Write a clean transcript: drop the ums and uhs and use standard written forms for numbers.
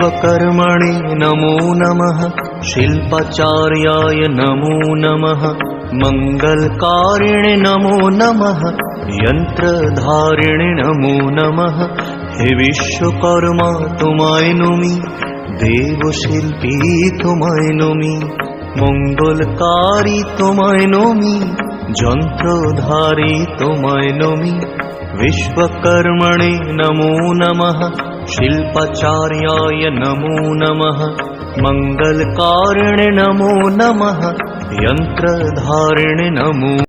विश्वकर्मणे नमो नमः, शिल्पाचार्याय नमो नमः, मंगलकारिणे नमो नमः, यंत्रधारिणे नमो नमः। हे विश्वकर्मा तुम्हाय नमि, देवशिल्पी तुम्हाय नमि, मंगलकारी तुम्हाय नमि, यंत्रधारी तुम्हाय नमि। विश्वकर्मणे नमो नमः, शिल्पाचार्याय नमो नमः, मंगलकारिणे नमो नमः, यंत्रधारिणे नमो